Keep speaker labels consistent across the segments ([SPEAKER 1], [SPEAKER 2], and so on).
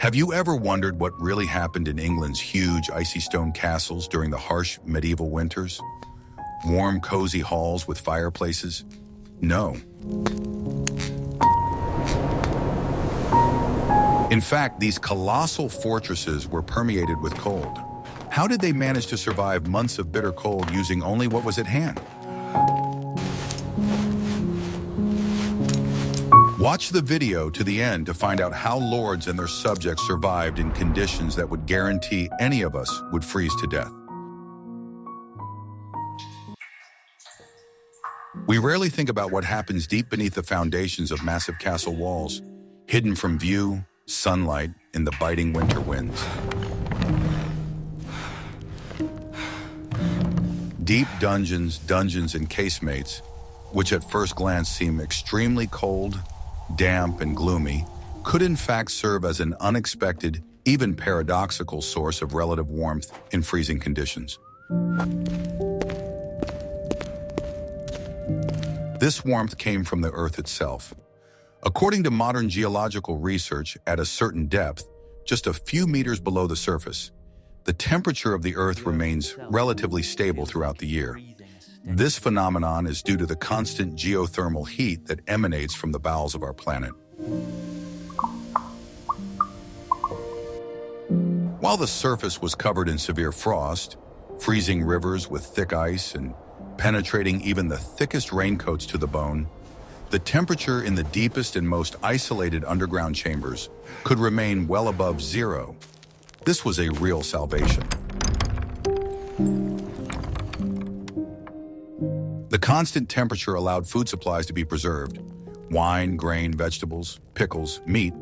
[SPEAKER 1] Have you ever wondered what really happened in England's huge icy stone castles during the harsh medieval winters? Warm, cozy halls with fireplaces? No. In fact, these colossal fortresses were permeated with cold. How did they manage to survive months of bitter cold using only what was at hand? Watch the video to the end to find out how lords and their subjects survived in conditions that would guarantee any of us would freeze to death. We rarely think about what happens deep beneath the foundations of massive castle walls, hidden from view, sunlight, and the biting winter winds. Deep dungeons, and casemates, which at first glance seem extremely cold, damp, and gloomy, could in fact serve as an unexpected, even paradoxical source of relative warmth in freezing conditions. This warmth came from the Earth itself. According to modern geological research, at a certain depth, just a few meters below the surface, the temperature of the Earth remains relatively stable throughout the year. This phenomenon is due to the constant geothermal heat that emanates from the bowels of our planet. While the surface was covered in severe frost, freezing rivers with thick ice and penetrating even the thickest raincoats to the bone, the temperature in the deepest and most isolated underground chambers could remain well above zero. This was a real salvation. The constant temperature allowed food supplies to be preserved. Wine, grain, vegetables, pickles, meat,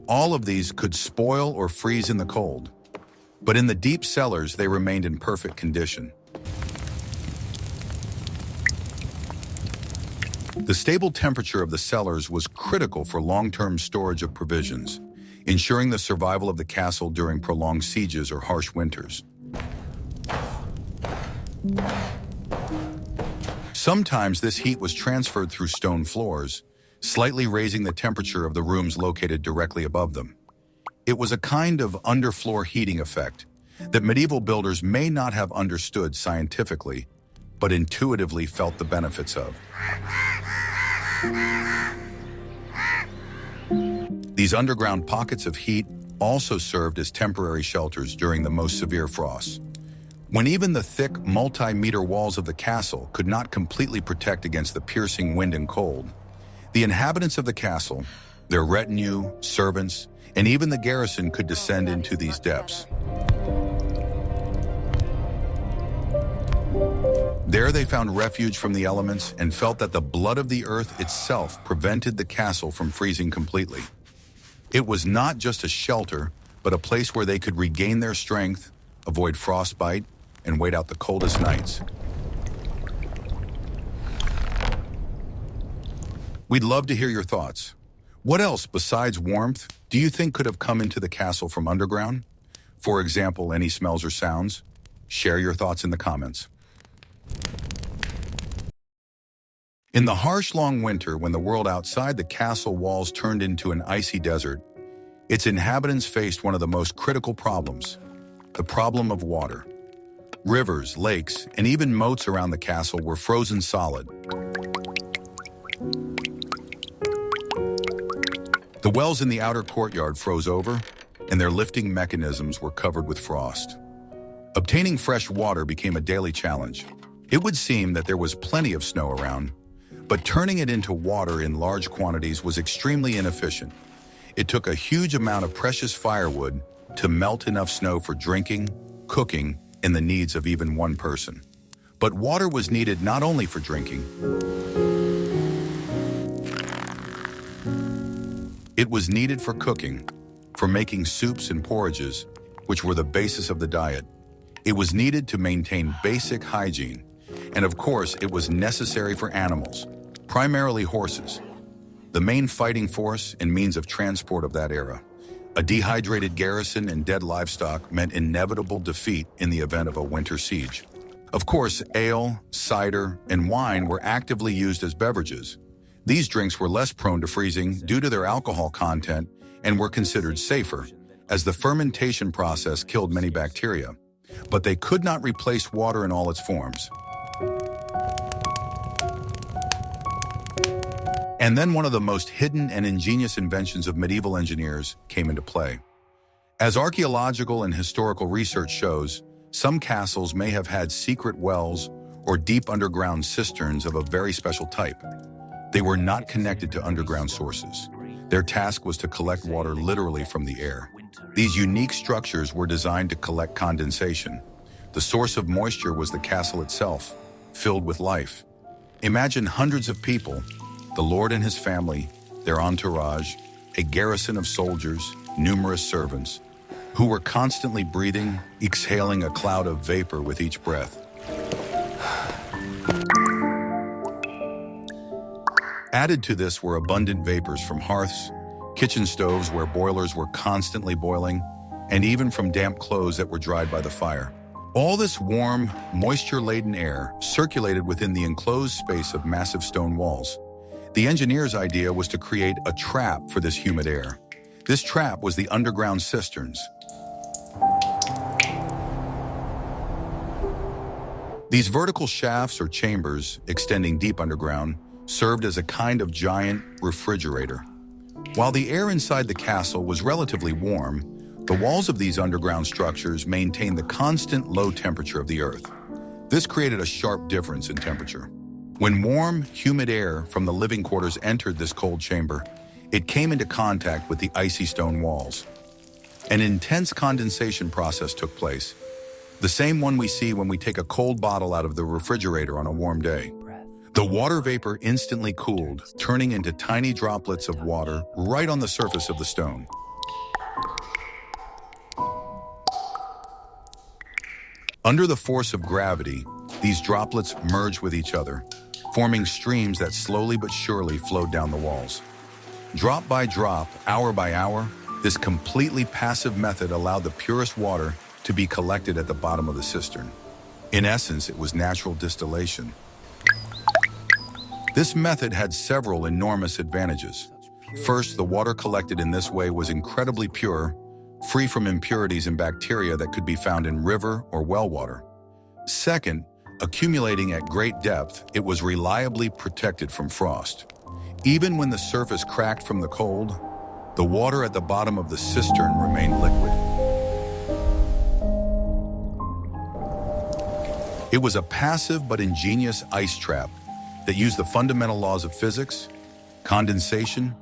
[SPEAKER 1] all of these could spoil or freeze in the cold. But in the deep cellars, they remained in perfect condition. The stable temperature of the cellars was critical for long-term storage of provisions, ensuring the survival of the castle during prolonged sieges or harsh winters. Sometimes this heat was transferred through stone floors, slightly raising the temperature of the rooms located directly above them. It was a kind of underfloor heating effect that medieval builders may not have understood scientifically, but intuitively felt the benefits of. These underground pockets of heat also served as temporary shelters during the most severe frosts. When even the thick, multi-meter walls of the castle could not completely protect against the piercing wind and cold, the inhabitants of the castle, their retinue, servants, and even the garrison could descend into these depths. There they found refuge from the elements and felt that the blood of the earth itself prevented the castle from freezing completely. It was not just a shelter, but a place where they could regain their strength, avoid frostbite, and wait out the coldest nights. We'd love to hear your thoughts. What else besides warmth do you think could have come into the castle from underground? For example, any smells or sounds? Share your thoughts in the comments. In the harsh, long winter, when the world outside the castle walls turned into an icy desert, its inhabitants faced one of the most critical problems, the problem of water. Rivers, lakes, and even moats around the castle were frozen solid. The wells in the outer courtyard froze over, and their lifting mechanisms were covered with frost. Obtaining fresh water became a daily challenge. It would seem that there was plenty of snow around, but turning it into water in large quantities was extremely inefficient. It took a huge amount of precious firewood to melt enough snow for drinking, cooking, and the needs of even one person. But water was needed not only for drinking. It was needed for cooking, for making soups and porridges, which were the basis of the diet. It was needed to maintain basic hygiene. And of course, it was necessary for animals, primarily horses, the main fighting force and means of transport of that era. A dehydrated garrison and dead livestock meant inevitable defeat in the event of a winter siege. Of course, ale, cider, and wine were actively used as beverages. These drinks were less prone to freezing due to their alcohol content and were considered safer, as the fermentation process killed many bacteria, but they could not replace water in all its forms. And then one of the most hidden and ingenious inventions of medieval engineers came into play. As archaeological and historical research shows, some castles may have had secret wells or deep underground cisterns of a very special type. They were not connected to underground sources. Their task was to collect water literally from the air. These unique structures were designed to collect condensation. The source of moisture was the castle itself, filled with life. Imagine hundreds of people, the lord and his family, their entourage, a garrison of soldiers, numerous servants, who were constantly breathing, exhaling a cloud of vapor with each breath. Added to this were abundant vapors from hearths, kitchen stoves where boilers were constantly boiling, and even from damp clothes that were dried by the fire. All this warm, moisture-laden air circulated within the enclosed space of massive stone walls. The engineer's idea was to create a trap for this humid air. This trap was the underground cisterns. These vertical shafts or chambers, extending deep underground, served as a kind of giant refrigerator. While the air inside the castle was relatively warm, the walls of these underground structures maintained the constant low temperature of the earth. This created a sharp difference in temperature. When warm, humid air from the living quarters entered this cold chamber, it came into contact with the icy stone walls. An intense condensation process took place, the same one we see when we take a cold bottle out of the refrigerator on a warm day. The water vapor instantly cooled, turning into tiny droplets of water right on the surface of the stone. Under the force of gravity, these droplets merged with each other, forming streams that slowly but surely flowed down the walls. Drop by drop, hour by hour, this completely passive method allowed the purest water to be collected at the bottom of the cistern. In essence, it was natural distillation. This method had several enormous advantages. First, the water collected in this way was incredibly pure, free from impurities and bacteria that could be found in river or well water. Second, accumulating at great depth, it was reliably protected from frost. Even when the surface cracked from the cold, the water at the bottom of the cistern remained liquid. It was a passive but ingenious ice trap that used the fundamental laws of physics, condensation,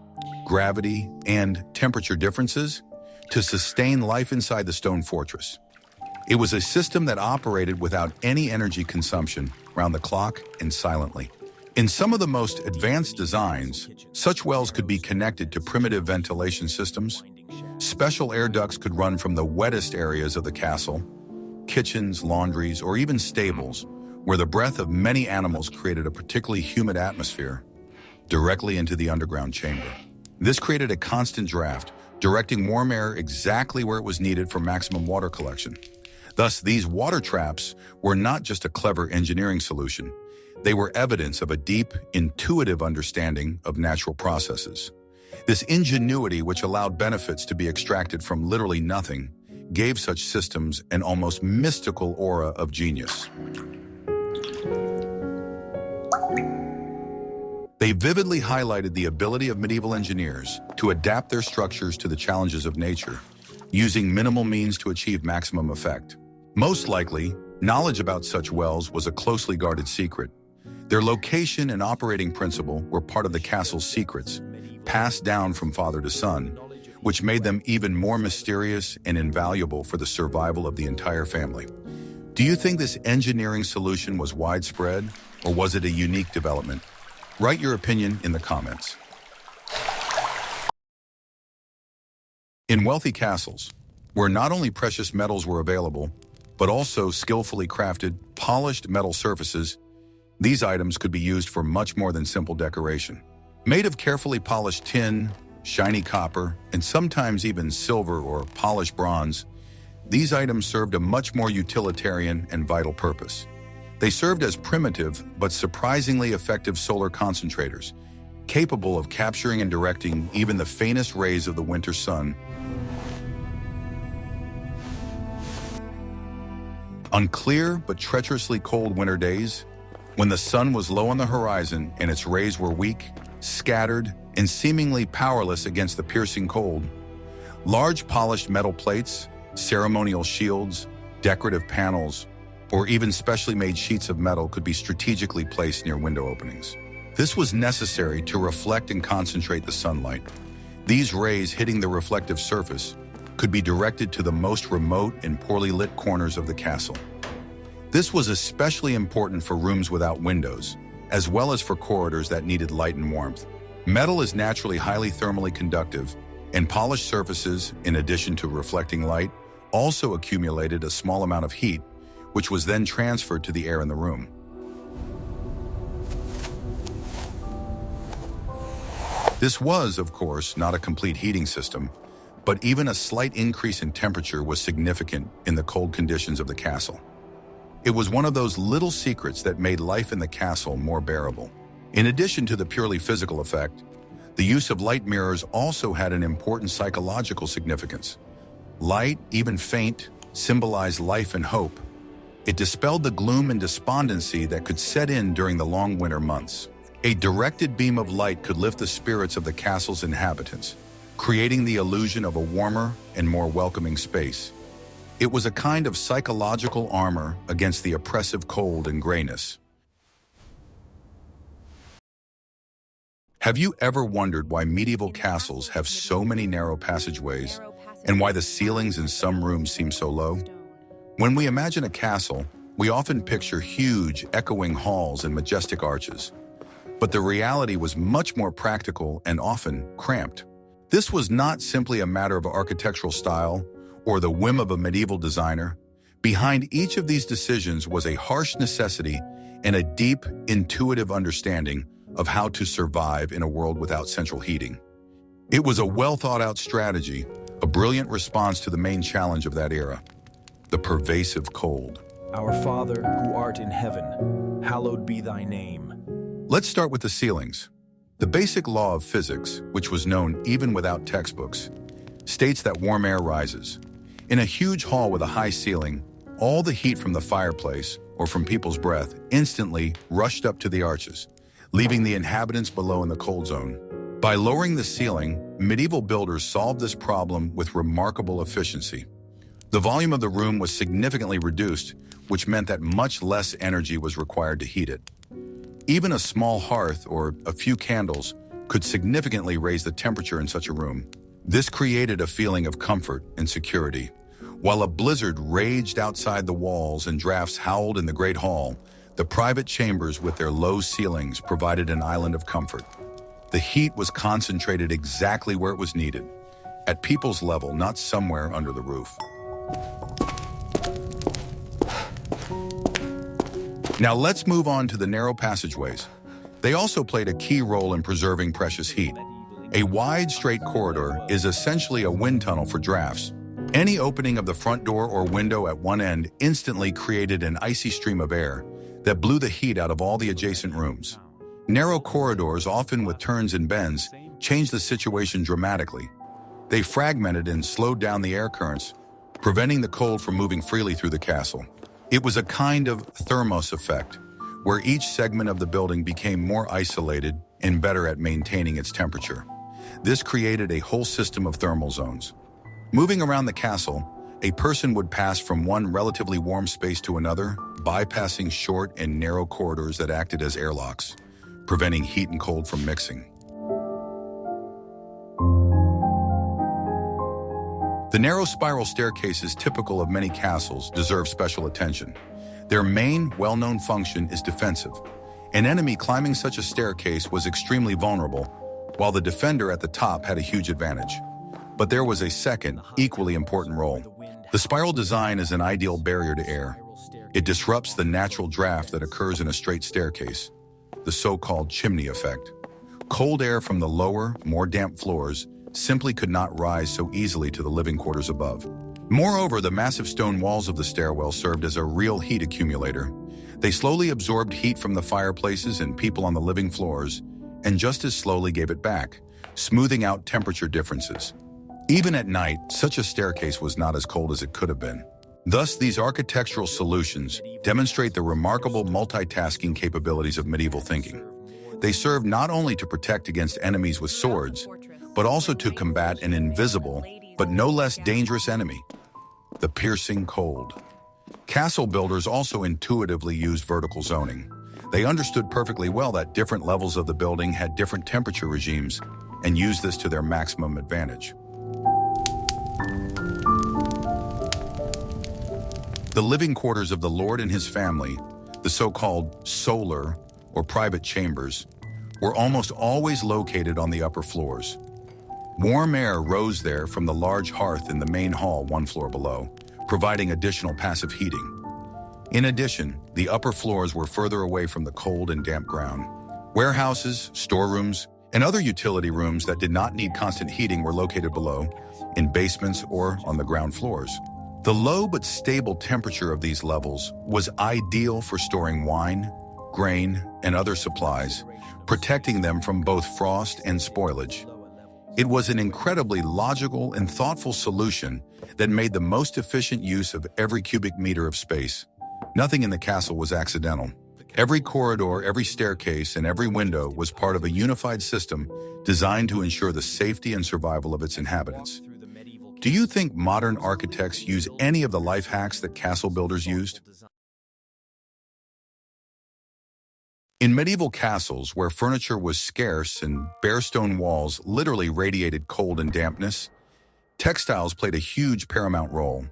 [SPEAKER 1] gravity, and temperature differences to sustain life inside the stone fortress. It was a system that operated without any energy consumption, round the clock and silently. In some of the most advanced designs, such wells could be connected to primitive ventilation systems. Special air ducts could run from the wettest areas of the castle, kitchens, laundries, or even stables, where the breath of many animals created a particularly humid atmosphere, directly into the underground chamber. This created a constant draft, directing warm air exactly where it was needed for maximum water collection. Thus, these water traps were not just a clever engineering solution. They were evidence of a deep, intuitive understanding of natural processes. This ingenuity, which allowed benefits to be extracted from literally nothing, gave such systems an almost mystical aura of genius. They vividly highlighted the ability of medieval engineers to adapt their structures to the challenges of nature, using minimal means to achieve maximum effect. Most likely, knowledge about such wells was a closely guarded secret. Their location and operating principle were part of the castle's secrets, passed down from father to son, which made them even more mysterious and invaluable for the survival of the entire family. Do you think this engineering solution was widespread, or was it a unique development? Write your opinion in the comments. In wealthy castles, where not only precious metals were available, but also skillfully crafted, polished metal surfaces, these items could be used for much more than simple decoration. Made of carefully polished tin, shiny copper, and sometimes even silver or polished bronze, these items served a much more utilitarian and vital purpose. They served as primitive but surprisingly effective solar concentrators, capable of capturing and directing even the faintest rays of the winter sun. On clear but treacherously cold winter days, when the sun was low on the horizon and its rays were weak, scattered, and seemingly powerless against the piercing cold, large polished metal plates, ceremonial shields, decorative panels, or even specially made sheets of metal could be strategically placed near window openings. This was necessary to reflect and concentrate the sunlight. These rays hitting the reflective surface could be directed to the most remote and poorly lit corners of the castle. This was especially important for rooms without windows, as well as for corridors that needed light and warmth. Metal is naturally highly thermally conductive, and polished surfaces, in addition to reflecting light, also accumulated a small amount of heat, which was then transferred to the air in the room. This was, of course, not a complete heating system, but even a slight increase in temperature was significant in the cold conditions of the castle. It was one of those little secrets that made life in the castle more bearable. In addition to the purely physical effect, the use of light mirrors also had an important psychological significance. Light, even faint, symbolized life and hope. It dispelled the gloom and despondency that could set in during the long winter months. A directed beam of light could lift the spirits of the castle's inhabitants, creating the illusion of a warmer and more welcoming space. It was a kind of psychological armor against the oppressive cold and grayness. Have you ever wondered why medieval castles have so many narrow passageways and why the ceilings in some rooms seem so low? When we imagine a castle, we often picture huge, echoing halls and majestic arches. But the reality was much more practical and often cramped. This was not simply a matter of architectural style or the whim of a medieval designer. Behind each of these decisions was a harsh necessity and a deep, intuitive understanding of how to survive in a world without central heating. It was a well-thought-out strategy, a brilliant response to the main challenge of that era, the pervasive cold.
[SPEAKER 2] Our Father, who art in heaven, hallowed be thy name.
[SPEAKER 1] Let's start with the ceilings. The basic law of physics, which was known even without textbooks, states that warm air rises. In a huge hall with a high ceiling, all the heat from the fireplace or from people's breath instantly rushed up to the arches, leaving the inhabitants below in the cold zone. By lowering the ceiling, medieval builders solved this problem with remarkable efficiency. The volume of the room was significantly reduced, which meant that much less energy was required to heat it. Even a small hearth or a few candles could significantly raise the temperature in such a room. This created a feeling of comfort and security. While a blizzard raged outside the walls and drafts howled in the Great Hall, the private chambers with their low ceilings provided an island of comfort. The heat was concentrated exactly where it was needed, at people's level, not somewhere under the roof. Now let's move on to the narrow passageways. They also played a key role in preserving precious heat. A wide, straight corridor is essentially a wind tunnel for drafts. Any opening of the front door or window at one end instantly created an icy stream of air that blew the heat out of all the adjacent rooms. Narrow corridors, often with turns and bends, changed the situation dramatically. They fragmented and slowed down the air currents, preventing the cold from moving freely through the castle. It was a kind of thermos effect, where each segment of the building became more isolated and better at maintaining its temperature. This created a whole system of thermal zones. Moving around the castle, a person would pass from one relatively warm space to another, bypassing short and narrow corridors that acted as airlocks, preventing heat and cold from mixing. The narrow spiral staircases typical of many castles deserve special attention. Their main, well-known function is defensive. An enemy climbing such a staircase was extremely vulnerable, while the defender at the top had a huge advantage. But there was a second, equally important role. The spiral design is an ideal barrier to air. It disrupts the natural draft that occurs in a straight staircase, the so-called chimney effect. Cold air from the lower, more damp floors simply could not rise so easily to the living quarters above. Moreover, the massive stone walls of the stairwell served as a real heat accumulator. They slowly absorbed heat from the fireplaces and people on the living floors, and just as slowly gave it back, smoothing out temperature differences. Even at night, such a staircase was not as cold as it could have been. Thus, these architectural solutions demonstrate the remarkable multitasking capabilities of medieval thinking. They served not only to protect against enemies with swords, but also to combat an invisible, but no less dangerous enemy, the piercing cold. Castle builders also intuitively used vertical zoning. They understood perfectly well that different levels of the building had different temperature regimes and used this to their maximum advantage. The living quarters of the lord and his family, the so-called solar or private chambers, were almost always located on the upper floors. Warm air rose there from the large hearth in the main hall 1 floor below, providing additional passive heating. In addition, the upper floors were further away from the cold and damp ground. Warehouses, storerooms, and other utility rooms that did not need constant heating were located below, in basements or on the ground floors. The low but stable temperature of these levels was ideal for storing wine, grain, and other supplies, protecting them from both frost and spoilage. It was an incredibly logical and thoughtful solution that made the most efficient use of every cubic meter of space. Nothing in the castle was accidental. Every corridor, every staircase, and every window was part of a unified system designed to ensure the safety and survival of its inhabitants. Do you think modern architects use any of the life hacks that castle builders used? In medieval castles, where furniture was scarce and bare stone walls literally radiated cold and dampness, textiles played a huge paramount role.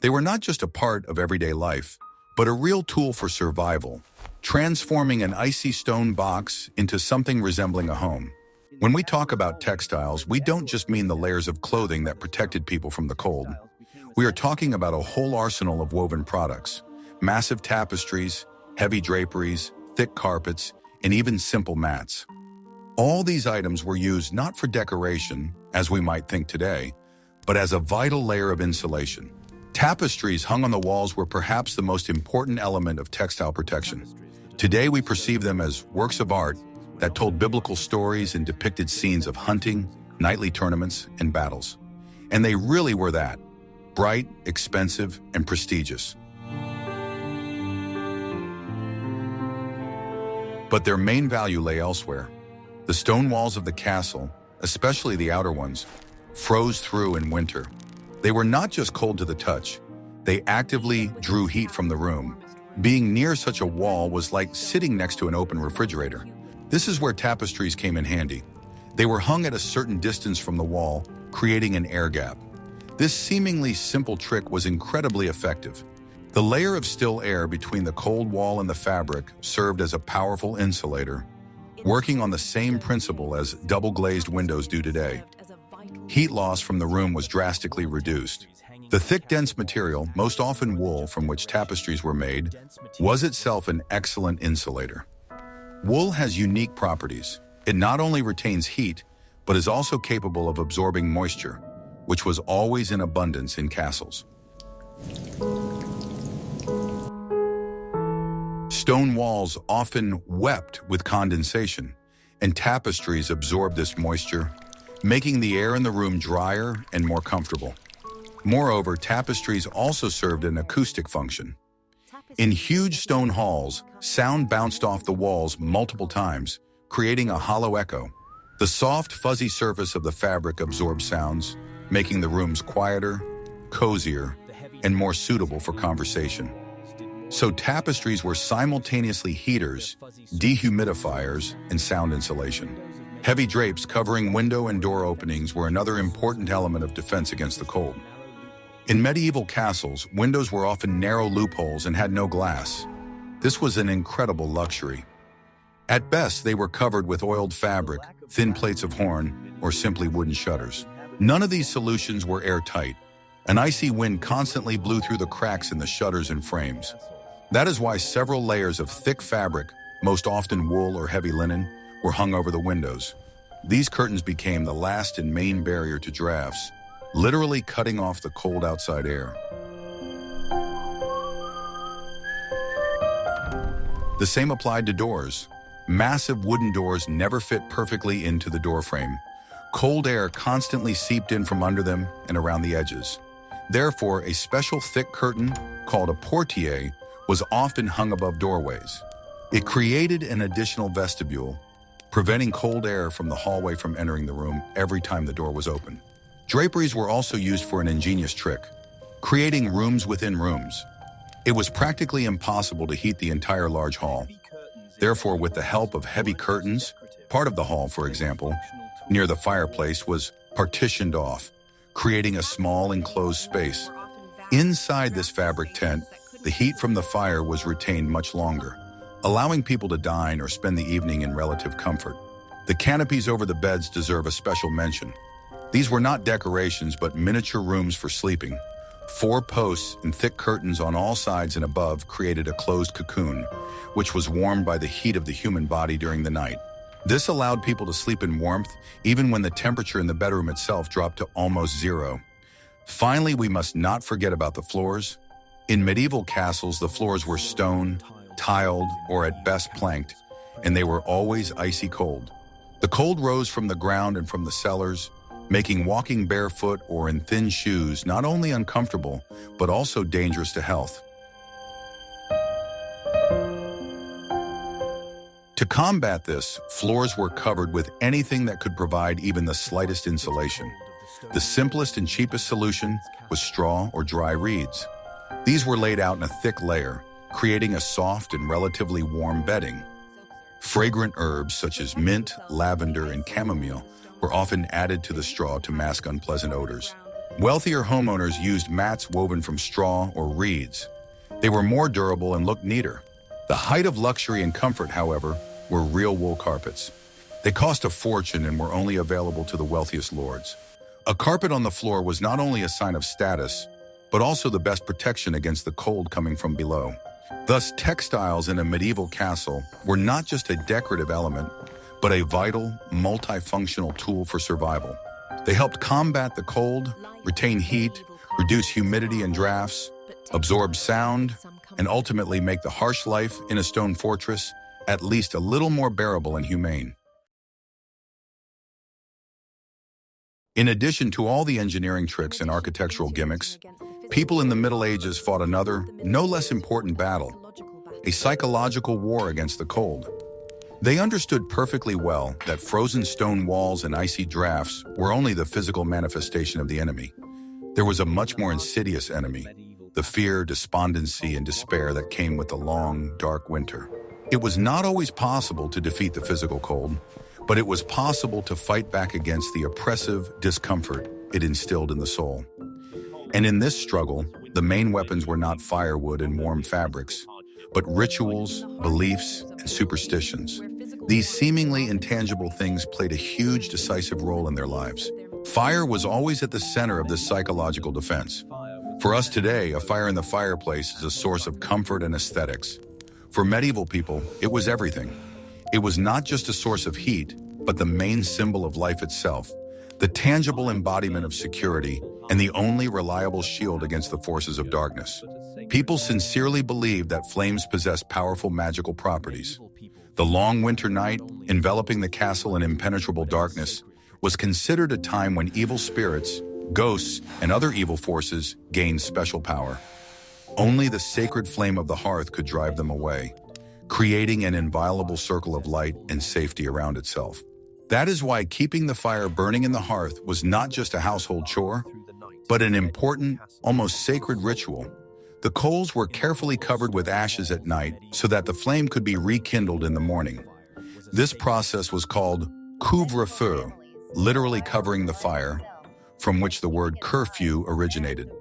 [SPEAKER 1] They were not just a part of everyday life, but a real tool for survival, transforming an icy stone box into something resembling a home. When we talk about textiles, we don't just mean the layers of clothing that protected people from the cold. We are talking about a whole arsenal of woven products, massive tapestries, heavy draperies, thick carpets, and even simple mats. All these items were used not for decoration, as we might think today, but as a vital layer of insulation. Tapestries hung on the walls were perhaps the most important element of textile protection. Today we perceive them as works of art that told biblical stories and depicted scenes of hunting, knightly tournaments, and battles. And they really were that: bright, expensive, and prestigious. But their main value lay elsewhere. The stone walls of the castle, especially the outer ones, froze through in winter. They were not just cold to the touch, they actively drew heat from the room. Being near such a wall was like sitting next to an open refrigerator. This is where tapestries came in handy. They were hung at a certain distance from the wall, creating an air gap. This seemingly simple trick was incredibly effective. The layer of still air between the cold wall and the fabric served as a powerful insulator, working on the same principle as double-glazed windows do today. Heat loss from the room was drastically reduced. The thick, dense material, most often wool from which tapestries were made, was itself an excellent insulator. Wool has unique properties. It not only retains heat, but is also capable of absorbing moisture, which was always in abundance in castles. Stone walls often wept with condensation, and tapestries absorbed this moisture, making the air in the room drier and more comfortable. Moreover, tapestries also served an acoustic function. In huge stone halls, sound bounced off the walls multiple times, creating a hollow echo. The soft, fuzzy surface of the fabric absorbed sounds, making the rooms quieter, cozier, and more suitable for conversation. So tapestries were simultaneously heaters, dehumidifiers, and sound insulation. Heavy drapes covering window and door openings were another important element of defense against the cold. In medieval castles, windows were often narrow loopholes and had no glass. This was an incredible luxury. At best, they were covered with oiled fabric, thin plates of horn, or simply wooden shutters. None of these solutions were airtight. An icy wind constantly blew through the cracks in the shutters and frames. That is why several layers of thick fabric, most often wool or heavy linen, were hung over the windows. These curtains became the last and main barrier to drafts, literally cutting off the cold outside air. The same applied to doors. Massive wooden doors never fit perfectly into the doorframe. Cold air constantly seeped in from under them and around the edges. Therefore, a special thick curtain, called a portiere, was often hung above doorways. It created an additional vestibule, preventing cold air from the hallway from entering the room every time the door was open. Draperies were also used for an ingenious trick, creating rooms within rooms. It was practically impossible to heat the entire large hall. Therefore, with the help of heavy curtains, part of the hall, for example, near the fireplace was partitioned off, creating a small enclosed space. Inside this fabric tent, the heat from the fire was retained much longer, allowing people to dine or spend the evening in relative comfort. The canopies over the beds deserve a special mention. These were not decorations, but miniature rooms for sleeping. 4 posts and thick curtains on all sides and above created a closed cocoon, which was warmed by the heat of the human body during the night. This allowed people to sleep in warmth, even when the temperature in the bedroom itself dropped to almost zero. Finally, we must not forget about the floors. In medieval castles, the floors were stone, tiled, or at best planked, and they were always icy cold. The cold rose from the ground and from the cellars, making walking barefoot or in thin shoes not only uncomfortable, but also dangerous to health. To combat this, floors were covered with anything that could provide even the slightest insulation. The simplest and cheapest solution was straw or dry reeds. These were laid out in a thick layer, creating a soft and relatively warm bedding. Fragrant herbs such as mint, lavender, and chamomile were often added to the straw to mask unpleasant odors. Wealthier homeowners used mats woven from straw or reeds. They were more durable and looked neater. The height of luxury and comfort, however, were real wool carpets. They cost a fortune and were only available to the wealthiest lords. A carpet on the floor was not only a sign of status, but also the best protection against the cold coming from below. Thus, textiles in a medieval castle were not just a decorative element, but a vital, multifunctional tool for survival. They helped combat the cold, retain heat, reduce humidity and drafts, absorb sound, and ultimately make the harsh life in a stone fortress at least a little more bearable and humane. In addition to all the engineering tricks and architectural gimmicks, people in the Middle Ages fought another, no less important battle, a psychological war against the cold. They understood perfectly well that frozen stone walls and icy drafts were only the physical manifestation of the enemy. There was a much more insidious enemy, the fear, despondency, and despair that came with the long, dark winter. It was not always possible to defeat the physical cold, but it was possible to fight back against the oppressive discomfort it instilled in the soul. And in this struggle, the main weapons were not firewood and warm fabrics, but rituals, beliefs, and superstitions. These seemingly intangible things played a huge, decisive role in their lives. Fire was always at the center of this psychological defense. For us today, a fire in the fireplace is a source of comfort and aesthetics. For medieval people, it was everything. It was not just a source of heat, but the main symbol of life itself, the tangible embodiment of security, and the only reliable shield against the forces of darkness. People sincerely believed that flames possessed powerful magical properties. The long winter night, enveloping the castle in impenetrable darkness, was considered a time when evil spirits, ghosts, and other evil forces gained special power. Only the sacred flame of the hearth could drive them away, creating an inviolable circle of light and safety around itself. That is why keeping the fire burning in the hearth was not just a household chore, but an important, almost sacred ritual. The coals were carefully covered with ashes at night so that the flame could be rekindled in the morning. This process was called couvre-feu, literally covering the fire, from which the word curfew originated.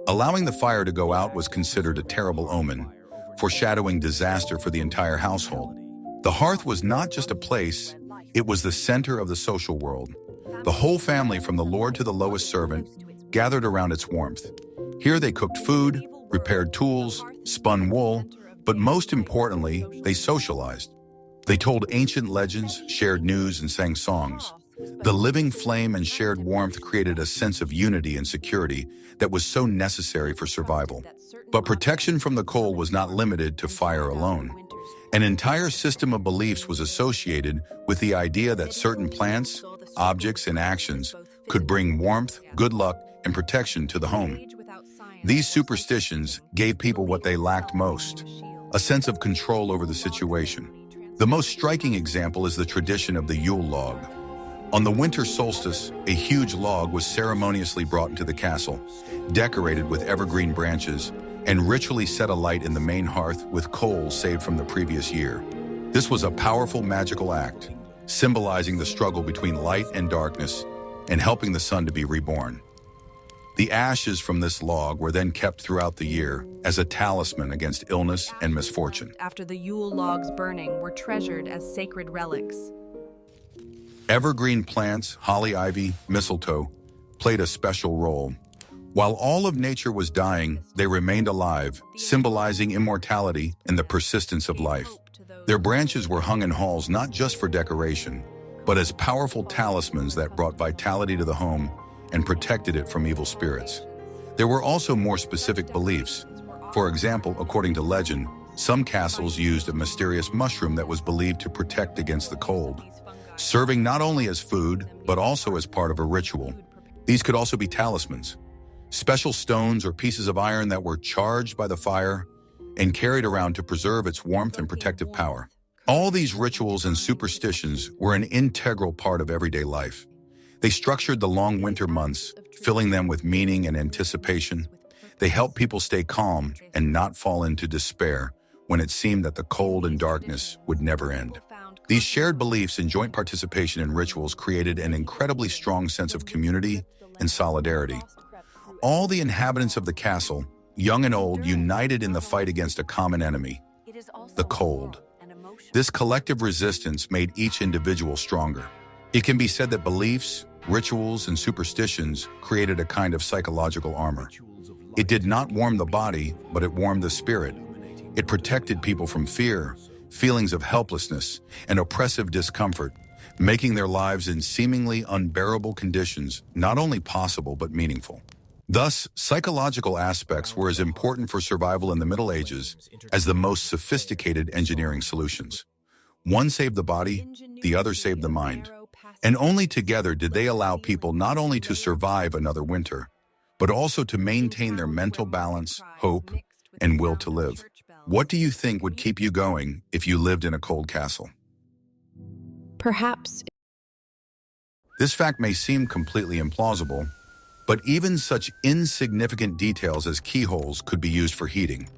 [SPEAKER 1] Allowing the fire to go out was considered a terrible omen, foreshadowing disaster for the entire household. The hearth was not just a place, it was the center of the social world. The whole family, from the lord to the lowest servant, gathered around its warmth. Here they cooked food, repaired tools, spun wool, but most importantly, they socialized. They told ancient legends, shared news, and sang songs. The living flame and shared warmth created a sense of unity and security that was so necessary for survival. But protection from the cold was not limited to fire alone. An entire system of beliefs was associated with the idea that certain plants, objects, and actions could bring warmth, good luck, and protection to the home. These superstitions gave people what they lacked most: a sense of control over the situation. The most striking example is the tradition of the Yule log. On the winter solstice, a huge log was ceremoniously brought into the castle, decorated with evergreen branches, and ritually set alight in the main hearth with coals saved from the previous year. This was a powerful magical act, symbolizing the struggle between light and darkness and helping the sun to be reborn. The ashes from this log were then kept throughout the year as a talisman against illness and misfortune.
[SPEAKER 3] After the Yule logs burning were treasured as sacred relics.
[SPEAKER 1] Evergreen plants, holly, ivy, mistletoe, played a special role. While all of nature was dying, they remained alive, symbolizing immortality and the persistence of life. Their branches were hung in halls not just for decoration, but as powerful talismans that brought vitality to the home and protected it from evil spirits. There were also more specific beliefs. For example, according to legend, some castles used a mysterious mushroom that was believed to protect against the cold, serving not only as food, but also as part of a ritual. These could also be talismans, special stones or pieces of iron that were charged by the fire and carried around to preserve its warmth and protective power. All these rituals and superstitions were an integral part of everyday life. They structured the long winter months, filling them with meaning and anticipation. They helped people stay calm and not fall into despair when it seemed that the cold and darkness would never end. These shared beliefs and joint participation in rituals created an incredibly strong sense of community and solidarity. All the inhabitants of the castle, young and old, united in the fight against a common enemy, the cold. This collective resistance made each individual stronger. It can be said that beliefs, rituals, and superstitions created a kind of psychological armor. It did not warm the body, but it warmed the spirit. It protected people from fear, feelings of helplessness, and oppressive discomfort, making their lives in seemingly unbearable conditions not only possible but meaningful. Thus, psychological aspects were as important for survival in the Middle Ages as the most sophisticated engineering solutions. One saved the body, the other saved the mind. And only together did they allow people not only to survive another winter, but also to maintain their mental balance, hope, and will to live. What do you think would keep you going if you lived in a cold castle?
[SPEAKER 3] Perhaps.
[SPEAKER 1] This fact may seem completely implausible, but even such insignificant details as keyholes could be used for heating.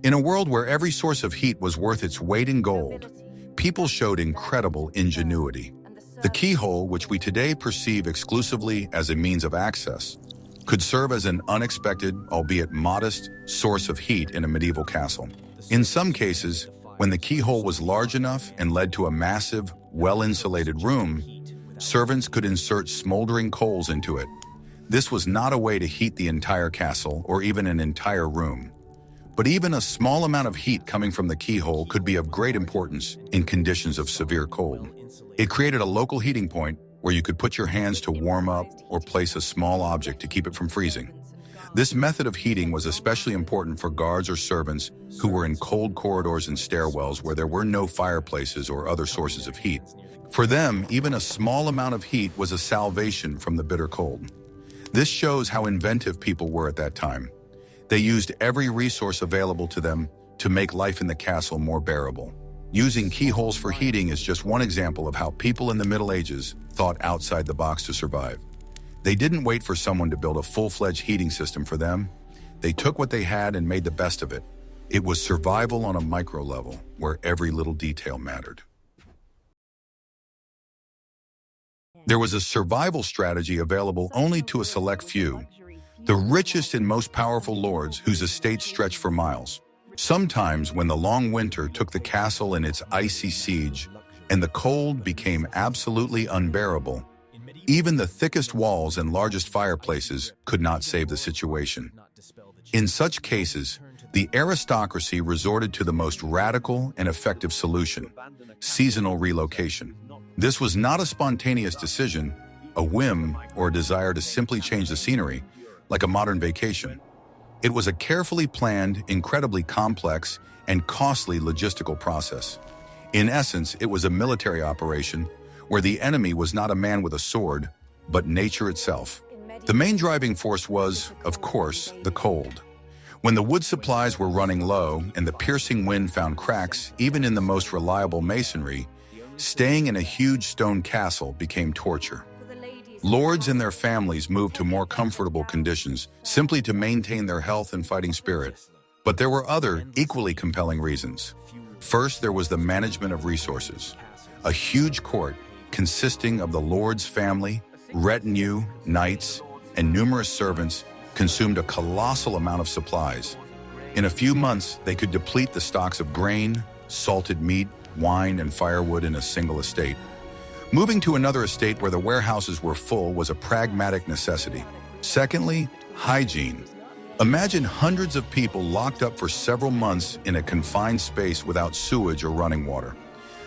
[SPEAKER 1] In a world where every source of heat was worth its weight in gold, people showed incredible ingenuity. The keyhole, which we today perceive exclusively as a means of access, could serve as an unexpected, albeit modest, source of heat in a medieval castle. In some cases, when the keyhole was large enough and led to a massive, well-insulated room, servants could insert smoldering coals into it. This was not a way to heat the entire castle or even an entire room. But even a small amount of heat coming from the keyhole could be of great importance in conditions of severe cold. It created a local heating point where you could put your hands to warm up or place a small object to keep it from freezing. This method of heating was especially important for guards or servants who were in cold corridors and stairwells where there were no fireplaces or other sources of heat. For them, even a small amount of heat was a salvation from the bitter cold. This shows how inventive people were at that time. They used every resource available to them to make life in the castle more bearable. Using keyholes for heating is just one example of how people in the Middle Ages thought outside the box to survive. They didn't wait for someone to build a full-fledged heating system for them. They took what they had and made the best of it. It was survival on a micro level, where every little detail mattered. There was a survival strategy available only to a select few, the richest and most powerful lords whose estates stretched for miles. Sometimes, when the long winter took the castle in its icy siege and the cold became absolutely unbearable, even the thickest walls and largest fireplaces could not save the situation. In such cases, the aristocracy resorted to the most radical and effective solution: seasonal relocation. This was not a spontaneous decision, a whim, or a desire to simply change the scenery, like a modern vacation. It was a carefully planned, incredibly complex, and costly logistical process. In essence, it was a military operation where the enemy was not a man with a sword, but nature itself. The main driving force was, of course, the cold. When the wood supplies were running low and the piercing wind found cracks even in the most reliable masonry, staying in a huge stone castle became torture. Lords and their families moved to more comfortable conditions simply to maintain their health and fighting spirit. But there were other, equally compelling reasons. First, there was the management of resources. A huge court consisting of the lord's family, retinue, knights, and numerous servants consumed a colossal amount of supplies. In a few months, they could deplete the stocks of grain, salted meat, wine, and firewood in a single estate. Moving to another estate where the warehouses were full was a pragmatic necessity. Secondly, hygiene. Imagine hundreds of people locked up for several months in a confined space without sewage or running water.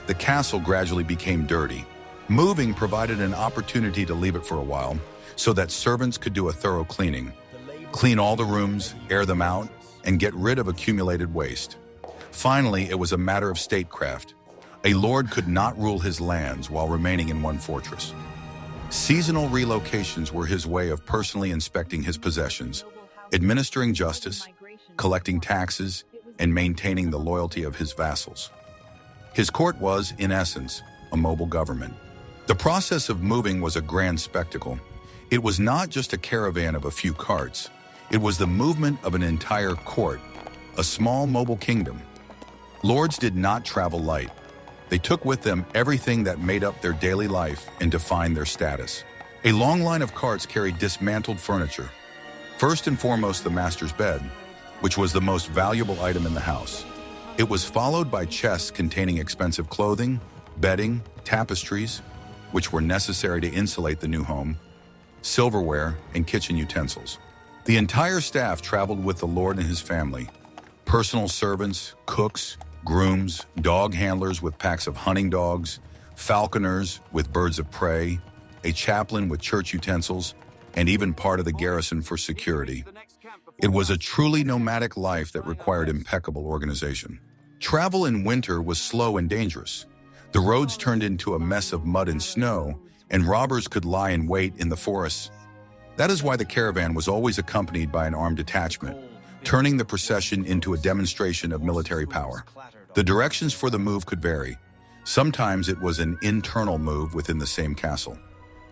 [SPEAKER 1] The castle gradually became dirty. Moving provided an opportunity to leave it for a while so that servants could do a thorough cleaning. Clean all the rooms, air them out, and get rid of accumulated waste. Finally, it was a matter of statecraft. A lord could not rule his lands while remaining in one fortress. Seasonal relocations were his way of personally inspecting his possessions, administering justice, collecting taxes, and maintaining the loyalty of his vassals. His court was, in essence, a mobile government. The process of moving was a grand spectacle. It was not just a caravan of a few carts. It was the movement of an entire court, a small mobile kingdom. Lords did not travel light. They took with them everything that made up their daily life and defined their status. A long line of carts carried dismantled furniture. First and foremost, the master's bed, which was the most valuable item in the house. It was followed by chests containing expensive clothing, bedding, tapestries, which were necessary to insulate the new home, silverware, and kitchen utensils. The entire staff traveled with the lord and his family. Personal servants, cooks, grooms, dog handlers with packs of hunting dogs, falconers with birds of prey, a chaplain with church utensils, and even part of the garrison for security. It was a truly nomadic life that required impeccable organization. Travel in winter was slow and dangerous. The roads turned into a mess of mud and snow, and robbers could lie in wait in the forests. That is why the caravan was always accompanied by an armed detachment, turning the procession into a demonstration of military power. The directions for the move could vary. Sometimes it was an internal move within the same castle.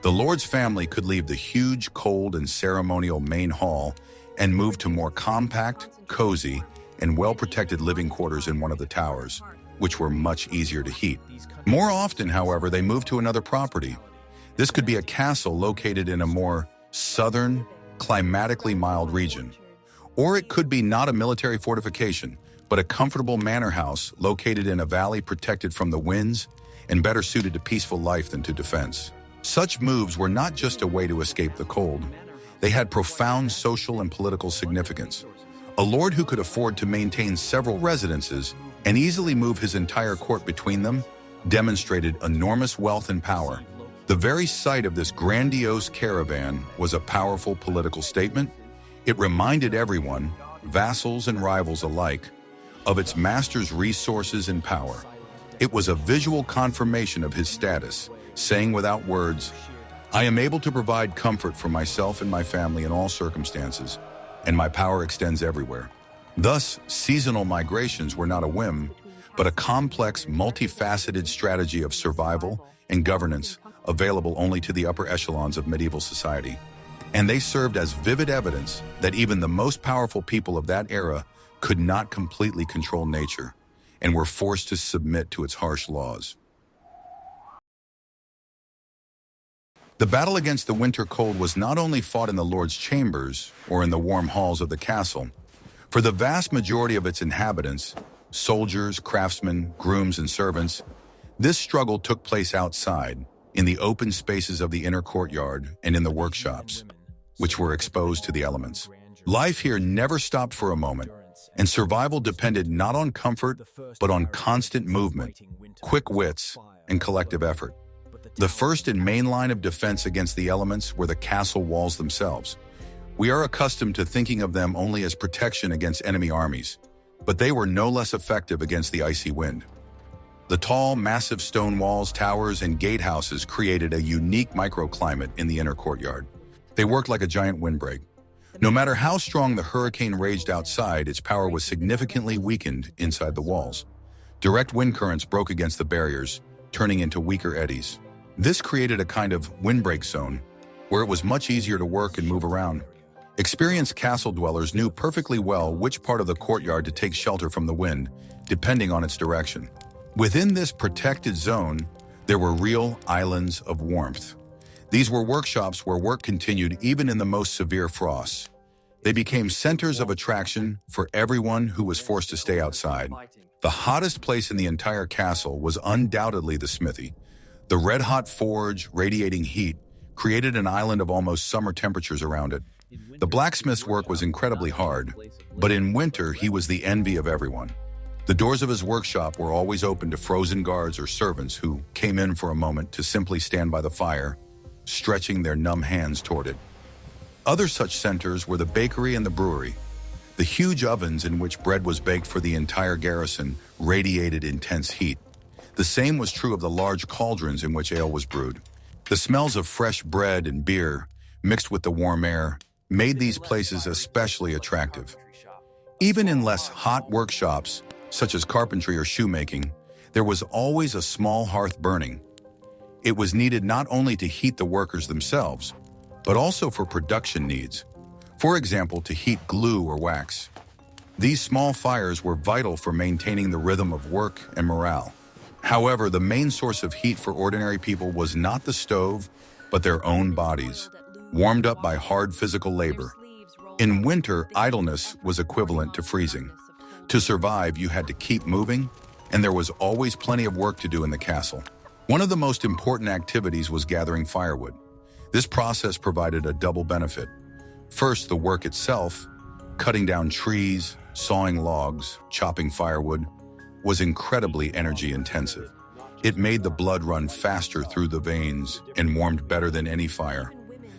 [SPEAKER 1] The lord's family could leave the huge, cold, and ceremonial main hall and move to more compact, cozy, and well-protected living quarters in one of the towers, which were much easier to heat. More often, however, they moved to another property. This could be a castle located in a more southern, climatically mild region. Or it could be not a military fortification, but a comfortable manor house located in a valley protected from the winds and better suited to peaceful life than to defense. Such moves were not just a way to escape the cold. They had profound social and political significance. A lord who could afford to maintain several residences and easily move his entire court between them demonstrated enormous wealth and power. The very sight of this grandiose caravan was a powerful political statement. It reminded everyone, vassals and rivals alike, of its master's resources and power. It was a visual confirmation of his status, saying without words, "I am able to provide comfort for myself and my family in all circumstances, and my power extends everywhere." Thus, seasonal migrations were not a whim, but a complex, multifaceted strategy of survival and governance available only to the upper echelons of medieval society. And they served as vivid evidence that even the most powerful people of that era could not completely control nature and were forced to submit to its harsh laws. The battle against the winter cold was not only fought in the lord's chambers or in the warm halls of the castle. For the vast majority of its inhabitants, soldiers, craftsmen, grooms, and servants, this struggle took place outside, in the open spaces of the inner courtyard and in the workshops, which were exposed to the elements. Life here never stopped for a moment, and survival depended not on comfort, but on constant movement, quick wits, and collective effort. The first and main line of defense against the elements were the castle walls themselves. We are accustomed to thinking of them only as protection against enemy armies, but they were no less effective against the icy wind. The tall, massive stone walls, towers, and gatehouses created a unique microclimate in the inner courtyard. They worked like a giant windbreak. No matter how strong the hurricane raged outside, its power was significantly weakened inside the walls. Direct wind currents broke against the barriers, turning into weaker eddies. This created a kind of windbreak zone, where it was much easier to work and move around. Experienced castle dwellers knew perfectly well which part of the courtyard to take shelter from the wind, depending on its direction. Within this protected zone, there were real islands of warmth. These were workshops where work continued even in the most severe frosts. They became centers of attraction for everyone who was forced to stay outside. The hottest place in the entire castle was undoubtedly the smithy. The red-hot forge, radiating heat, created an island of almost summer temperatures around it. The blacksmith's work was incredibly hard, but in winter he was the envy of everyone. The doors of his workshop were always open to frozen guards or servants who came in for a moment to simply stand by the fire, stretching their numb hands toward it. Other such centers were the bakery and the brewery. The huge ovens in which bread was baked for the entire garrison radiated intense heat. The same was true of the large cauldrons in which ale was brewed. The smells of fresh bread and beer, mixed with the warm air, made these places especially attractive. Even in less hot workshops, such as carpentry or shoemaking, there was always a small hearth burning. It was needed not only to heat the workers themselves, but also for production needs. For example, to heat glue or wax. These small fires were vital for maintaining the rhythm of work and morale. However, the main source of heat for ordinary people was not the stove, but their own bodies, warmed up by hard physical labor. In winter, idleness was equivalent to freezing. To survive, you had to keep moving, and there was always plenty of work to do in the castle. One of the most important activities was gathering firewood. This process provided a double benefit. First, the work itself, cutting down trees, sawing logs, chopping firewood, was incredibly energy intensive. It made the blood run faster through the veins and warmed better than any fire.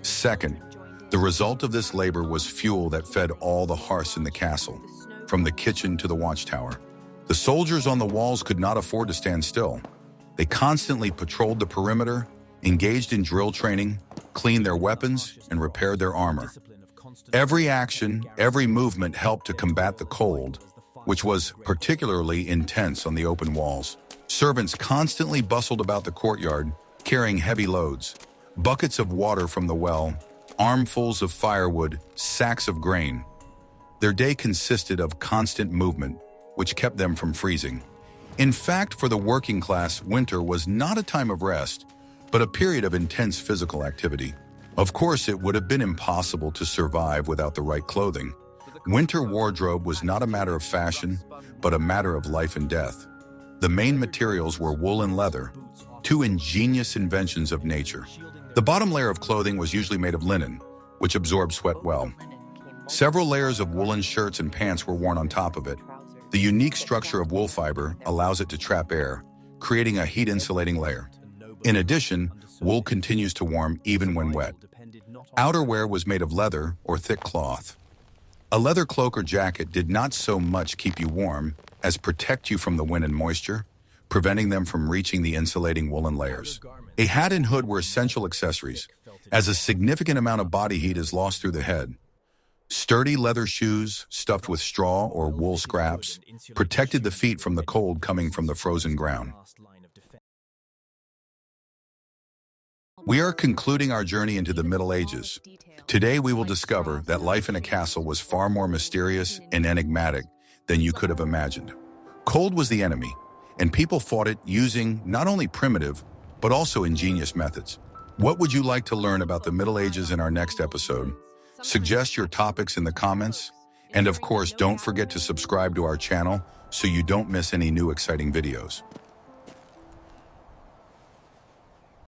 [SPEAKER 1] Second, the result of this labor was fuel that fed all the hearths in the castle, from the kitchen to the watchtower. The soldiers on the walls could not afford to stand still. They constantly patrolled the perimeter, engaged in drill training, cleaned their weapons, and repaired their armor. Every action, every movement helped to combat the cold, which was particularly intense on the open walls. Servants constantly bustled about the courtyard, carrying heavy loads, buckets of water from the well, armfuls of firewood, sacks of grain. Their day consisted of constant movement, which kept them from freezing. In fact, for the working class, winter was not a time of rest, but a period of intense physical activity. Of course, it would have been impossible to survive without the right clothing. Winter wardrobe was not a matter of fashion, but a matter of life and death. The main materials were wool and leather, two ingenious inventions of nature. The bottom layer of clothing was usually made of linen, which absorbed sweat well. Several layers of woolen shirts and pants were worn on top of it. The unique structure of wool fiber allows it to trap air, creating a heat-insulating layer. In addition, wool continues to warm even when wet. Outerwear was made of leather or thick cloth. A leather cloak or jacket did not so much keep you warm as protect you from the wind and moisture, preventing them from reaching the insulating woolen layers. A hat and hood were essential accessories, as a significant amount of body heat is lost through the head. Sturdy leather shoes, stuffed with straw or wool scraps, protected the feet from the cold coming from the frozen ground. We are concluding our journey into the Middle Ages. Today we will discover that life in a castle was far more mysterious and enigmatic than you could have imagined. Cold was the enemy, and people fought it using not only primitive, but also ingenious methods. What would you like to learn about the Middle Ages in our next episode? Suggest your topics in the comments, and of course, don't forget to subscribe to our channel so you don't miss any new exciting videos.